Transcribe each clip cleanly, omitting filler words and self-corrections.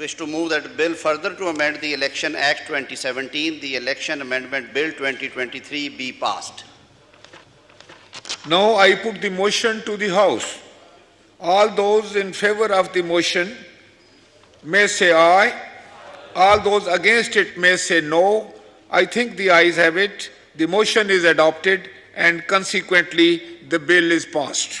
wish to move that bill further to amend the Election Act 2017, the Election Amendment Bill 2023 be passed. Now I put the motion to the House. All those in favor of the motion may say aye. All those against it may say no. I think the ayes have it. The motion is adopted and consequently the bill is passed.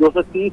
230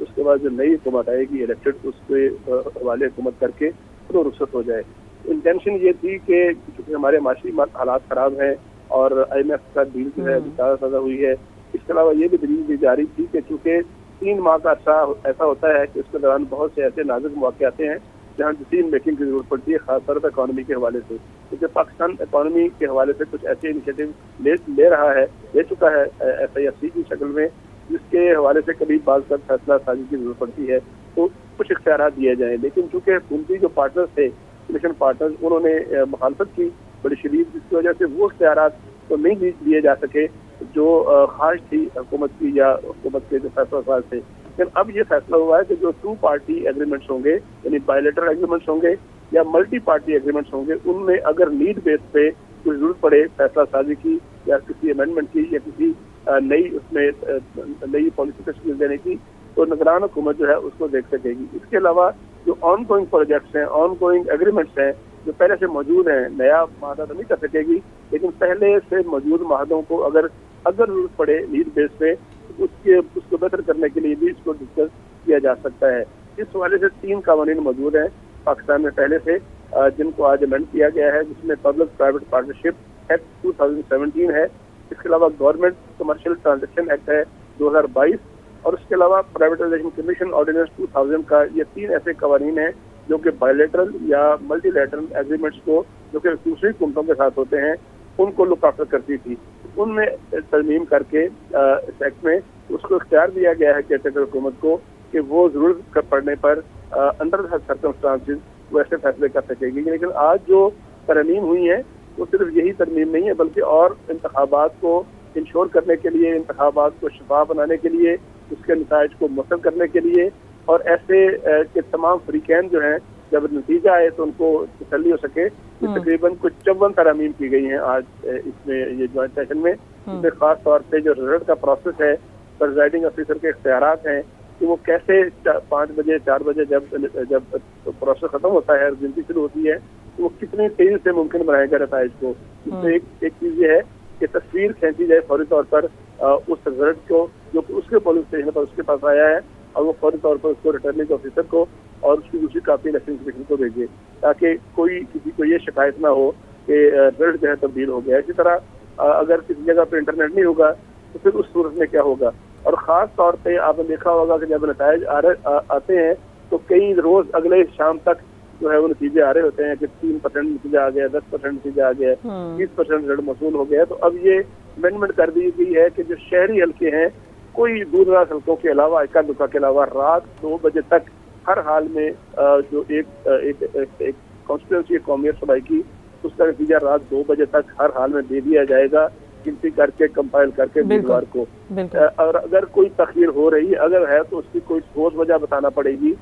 اس کے بعد جو نئی حکومت آئے گی elected اس کے حوالے حکومت کر کے وہ رخصت ہو جائے. انٹینشن یہ تھی کہ چونکہ ہمارے معاشی حالات خراب ہیں اور IMF کا ڈیل جو ہے تازہ ہوئی ہے. اس کے علاوہ یہ بھی دلیل دی جا رہی تھی کہ چونکہ 3 ماہ کا عرصہ ایسا ہوتا ہے کہ اس کے دوران بہت سے ایسے نازک مواقع آتے ہیں جہاں ڈیسیژن میکنگ کی ضرورت پڑتی ہے، خاص طور پر اکانومی کے حوالے سے. کیونکہ پاکستان اکانومی کے حوالے سے کچھ ایسے انیشیٹو لے چکا ہے FIFC کی شکل میں، جس کے حوالے سے کبھی بعض کا فیصلہ سازی کی ضرورت پڑتی ہے تو کچھ اختیارات دیے جائیں. لیکن چونکہ حکومتی جو پارٹنرز تھے، کمیشن پارٹنرز، انہوں نے مخالفت کی بڑی شدید، جس کی وجہ سے وہ اختیارات تو نہیں دیے جا سکے جو خواہش تھی حکومت کی یا حکومت کے جو فیصلہ ساز تھے. لیکن اب یہ فیصلہ ہوا ہے کہ جو 2 پارٹی ایگریمنٹس ہوں گے، یعنی بائیلیٹرل ایگریمنٹس ہوں گے یا ملٹی پارٹی ایگریمنٹس ہوں گے، ان میں اگر نیڈ بیس پہ کوئی ضرورت پڑے فیصلہ سازی کی یا کسی امینڈمنٹ کی یا کسی نئی پالیسی تشکیل دینے کی، تو نگران حکومت جو ہے اس کو دیکھ سکے گی. اس کے علاوہ جو آن گوئنگ پروجیکٹس ہیں، آن گوئنگ ایگریمنٹس ہیں جو پہلے سے موجود ہیں، نیا معاہدہ تو نہیں کر سکے گی، لیکن پہلے سے موجود معاہدوں کو اگر ضرورت پڑے نیڈ بیس پہ اس کو بہتر کرنے کے لیے بھی اس کو ڈسکس کیا جا سکتا ہے. اس حوالے سے 3 قوانین موجود ہیں پاکستان میں پہلے سے، جن کو آج امینڈ کیا گیا ہے، جس میں پبلک پرائیویٹ پارٹنرشپ ایکٹ 2017 ہے. اس کے علاوہ گورنمنٹ کمرشل ٹرانزیکشن ایکٹ ہے 2022، اور اس کے علاوہ پرائیویٹائزیشن کمیشن آرڈیننس 2000 کا. یہ 3 ایسے قوانین ہیں جو کہ بائیلیٹرل یا ملٹی لیٹرل ایگریمنٹس کو جو کہ دوسری حکومتوں کے ساتھ ہوتے ہیں ان کو لک آفٹر کرتی تھی. ان میں ترمیم کر کے اس ایکٹ میں اس کو اختیار دیا گیا ہے کیئر حکومت کو کہ وہ ضرورت پڑنے پر انڈر سرکمسٹانسز وہ ایسے فیصلے کر سکے گی. لیکن آج جو ترمیم ہوئی ہیں وہ صرف یہی ترمیم نہیں ہے، بلکہ اور انتخابات کو انشور کرنے کے لیے، انتخابات کو شفاف بنانے کے لیے، اس کے نتائج کو مؤثر کرنے کے لیے، اور ایسے کہ تمام فریقین جو ہیں جب نتیجہ آئے تو ان کو تسلی ہو سکے. تقریباً کچھ 54 ترامیم کی گئی ہیں آج اس میں یہ جوائنٹ سیشن میں. اس میں خاص طور پہ جو رزلٹ کا پروسیس ہے، پریزائڈنگ افیسر کے اختیارات ہیں کہ وہ کیسے 5 بجے 4 بجے جب پروسیس ختم ہوتا ہے اور گنتی شروع ہوتی ہے تو وہ کتنی تیزی سے ممکن بنائے گا نتائج کو. اس میں ایک چیز یہ ہے کہ تصویر کھینچی جائے فوری طور پر اس رزلٹ کو جو کہ اس کے پولنگ اسٹیشن پر اس کے پاس آیا ہے، اور وہ فوری طور پر اس کو ریٹرننگ آفیسر کو اور اس کی دوسری کاپی الیکشن کمیشن کو بھیجے، تاکہ کسی کو یہ شکایت نہ ہو کہ رزلٹ جو ہے تبدیل ہو گیا. اسی طرح اگر کسی جگہ پہ انٹرنیٹ نہیں ہوگا تو پھر اس صورت میں کیا ہوگا. اور خاص طور پہ آپ نے دیکھا ہوگا کہ جب نتائج آتے ہیں تو کئی روز اگلے شام تک جو ہے وہ نتیجے آ رہے ہوتے ہیں کہ 3% نتیجہ آ گیا، 10% نتیجہ آ گیا، 20% رزلٹ موصول ہو گیا. تو اب یہ امینڈمنٹ کر دی گئی ہے کہ جو شہری حلقے ہیں، کوئی دور دراز حلقوں کے علاوہ، اکا دکا کے علاوہ، رات 2 بجے تک ہر حال میں جو ایک کانسٹیٹوئنسی قومیت صوبائی کی، اس کا نتیجہ رات 2 بجے تک ہر حال میں دے دیا جائے گا، گنتی کر کے کمپائل کر کے امیدوار کو. اور اگر کوئی تاخیر ہو رہی اگر ہے تو اس کی کوئی ٹھوس وجہ بتانا پڑے گی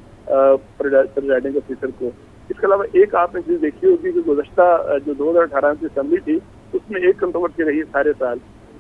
پریزائڈنگ آفیسر کو. اس کے علاوہ ایک آپ نے چیز دیکھی ہوگی کہ گزشتہ جو 2018 کی اسمبلی تھی اس میں ایک کنٹروورسی رہی سارے سال.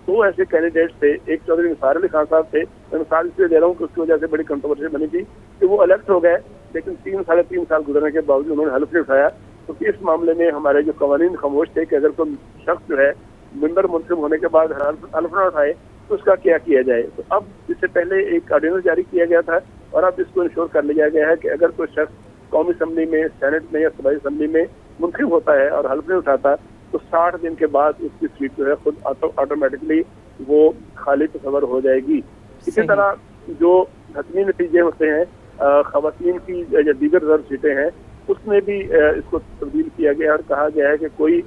2 ایسے کینڈیڈیٹس تھے، ایک چودھری نثار علی خان صاحب تھے، میں مثال اس لیے دے رہا ہوں کہ اس کی وجہ سے بڑی کنٹروورسی بنی تھی کہ وہ الیکٹ ہو گئے، لیکن 3 سال گزرنے کے باوجود انہوں نے حلف نہیں اٹھایا. تو اس معاملے میں ہمارے جو قوانین خاموش تھے کہ اگر کوئی شخص جو ہے ممبر منصب ہونے کے بعد حلف نہ اٹھائے تو اس کا کیا جائے. تو اب اس سے پہلے ایک آرڈیننس جاری کیا گیا تھا اور اب اس کو انشور کر لیا گیا ہے کہ اگر کوئی شخص قومی اسمبلی میں، سینٹ میں یا صوبائی اسمبلی میں منتخب ہوتا ہے اور حلف نہیں اٹھاتا تو 60 دن کے بعد اس کی سیٹ جو ہے خود آٹومیٹکلی وہ خالی تصور ہو جائے گی. اسی طرح جو حتمی نتیجے ہوتے ہیں خواتین کی یا دیگر ریزرو سیٹیں ہیں، اس میں بھی اس کو تبدیل کیا گیا اور کہا گیا ہے کہ کوئی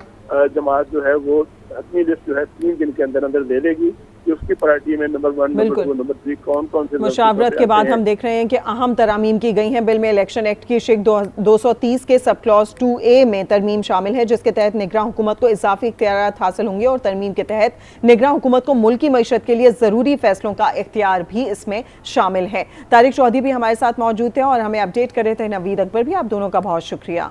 جماعت جو ہے وہ حتمی لسٹ جو ہے 3 دن کے اندر دے دے گی کہ اس کی پرائرٹی میں نمبر 1، نمبر 2، نمبر 3 کون سے مشاورت کے بعد ہم دیکھ رہے ہیں کہ اہم ترامیم کی گئی ہیں. بل میں الیکشن ایکٹ کی شق 230 کے سب کلاس 2A میں ترمیم شامل ہے، جس کے تحت نگراں حکومت کو اضافی اختیارات حاصل ہوں گے، اور ترمیم کے تحت نگراں حکومت کو ملکی معیشت کے لیے ضروری فیصلوں کا اختیار بھی اس میں شامل ہے. طارق چودھری بھی ہمارے ساتھ موجود تھے اور ہمیں اپڈیٹ کر رہے تھے. نوید اکبر بھی، آپ دونوں کا بہت شکریہ.